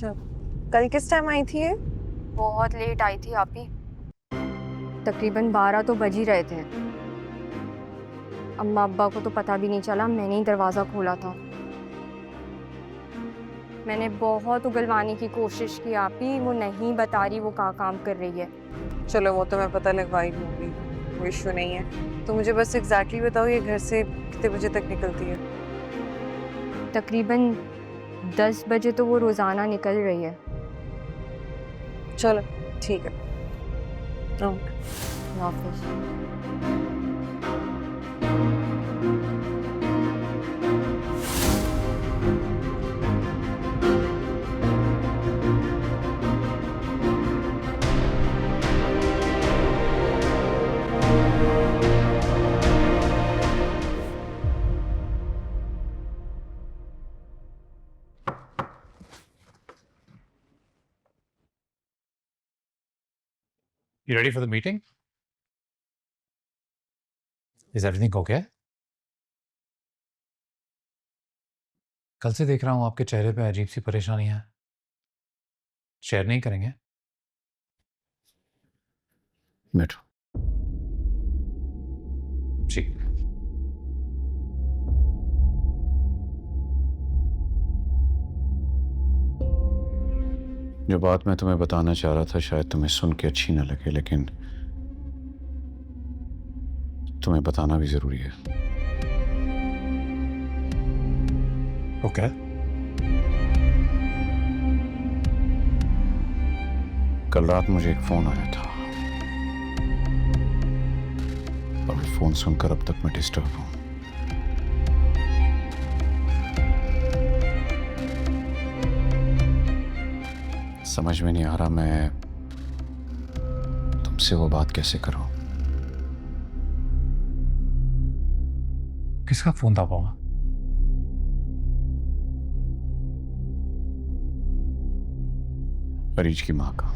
अच्छा, कल किस टाइम आई थी ये? बहुत लेट आई थी आप ही। तकरीबन 12 तो बज ही रहे थे। अम्मा अब्बा को तो पता भी नहीं चला, मैंने ही दरवाज़ा खोला था। मैंने बहुत उगलवाने की कोशिश की आप ही, वो नहीं बता रही वो कहाँ काम कर रही है। चलो वो तो मैं पता लगवा ही लूँगी, वो इश्यू नहीं है। तो मुझे बस एग्जैक्टली बताओ ये घर से कितने बजे तक निकलती है? तकरीबन 10 बजे तो वो रोज़ाना निकल रही है। चलो ठीक है। Okay. Office. You ready for the meeting? Is everything okay? कल से देख रहा हूं आपके चेहरे पे अजीब सी परेशानी है। शेयर नहीं करेंगे? बैठो। जी। जो बात मैं तुम्हें बताना चाह रहा था शायद तुम्हें सुन के अच्छी ना लगे, लेकिन तुम्हें बताना भी जरूरी है। ओके। कल रात मुझे एक फोन आया था और वो फोन सुनकर अब तक मैं डिस्टर्ब हूं। समझ में नहीं आ रहा मैं तुमसे वो बात कैसे करूं। किसका फोन था पापा? अरीज की मां का।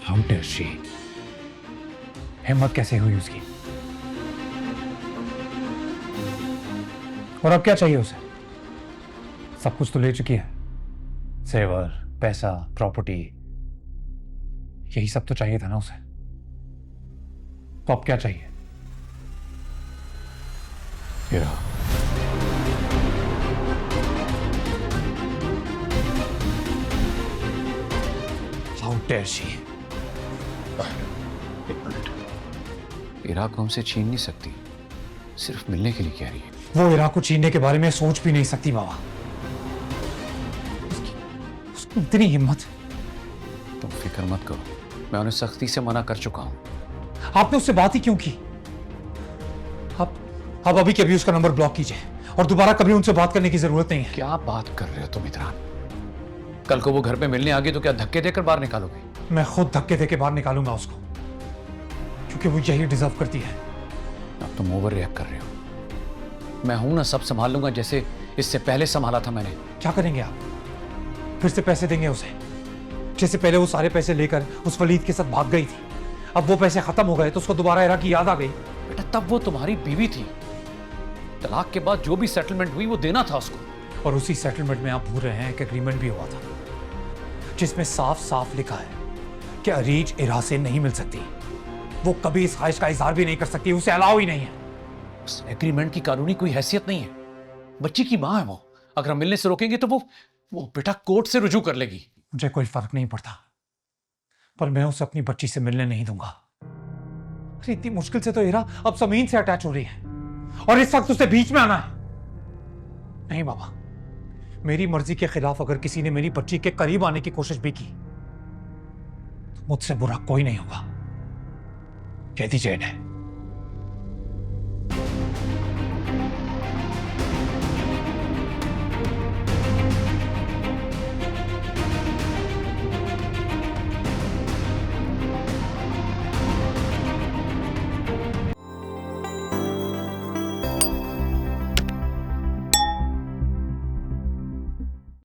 How dare she? हिम्मत कैसे हुई उसकी? और अब क्या चाहिए उसे? सब कुछ तो ले चुकी है। सेवर, पैसा, प्रॉपर्टी, यही सब तो चाहिए था ना उसे। तो अब क्या चाहिए? हीरा, How dare she? एक मिनट। हीरा को हमसे छीन नहीं सकती, सिर्फ मिलने के लिए कह रही है। वो इराक को छीनने के बारे में सोच भी नहीं सकती बाबा। उसकी इतनी हिम्मत। तुम फिक्र मत करो, मैं उन्हें सख्ती से मना कर चुका हूं। आपने उससे बात ही क्यों की? आप अभी के अभी उसका नंबर ब्लॉक कीजिए और दोबारा कभी उनसे बात करने की जरूरत नहीं है। क्या बात कर रहे हो तुम इधर? कल को वो घर पे मिलने आ गई तो क्या धक्के देकर बाहर निकालोगे? मैं खुद धक्के देके बाहर निकालूंगा उसको, क्योंकि वो यही डिजर्व करती है। अब तुम ओवर रिएक्ट कर रहे हो। मैं हूं ना, सब संभाल लूंगा जैसे इससे पहले संभाला था मैंने। क्या करेंगे आप? फिर से पैसे देंगे उसे? जैसे पहले वो सारे पैसे लेकर उस वलीद के साथ भाग गई थी, अब वो पैसे खत्म हो गए तो उसको दोबारा इराक की याद आ गई। बेटा तब वो तुम्हारी बीवी थी, तलाक के बाद जो भी सेटलमेंट हुई वो देना था उसको। और उसी सेटलमेंट में आप भूल रहे हैं कि एग्रीमेंट भी हुआ था जिसमें साफ साफ लिखा है कि अरीज इरा से नहीं मिल सकती। वो कभी इस ख्वाहिश का इजहार भी नहीं कर सकती, उसे अलाउ ही नहीं है। उस एग्रीमेंट की कानूनी कोई हैसियत नहीं है। बच्ची की मां है वो, अगर हम मिलने से रोकेंगे तो वो बेटा कोर्ट से रुजू कर लेगी। मुझे कोई फर्क नहीं पड़ता, पर मैं उसे अपनी बच्ची से मिलने नहीं दूंगा। अरे इतनी मुश्किल से तो इरा अब जमीन से अटैच हो रही है और इस वक्त उसे बीच में आना है? नहीं बाबा, मेरी मर्जी के खिलाफ अगर किसी ने मेरी बच्ची के करीब आने की कोशिश भी की तो मुझसे बुरा कोई नहीं होगा। कह दीजिए इन्हें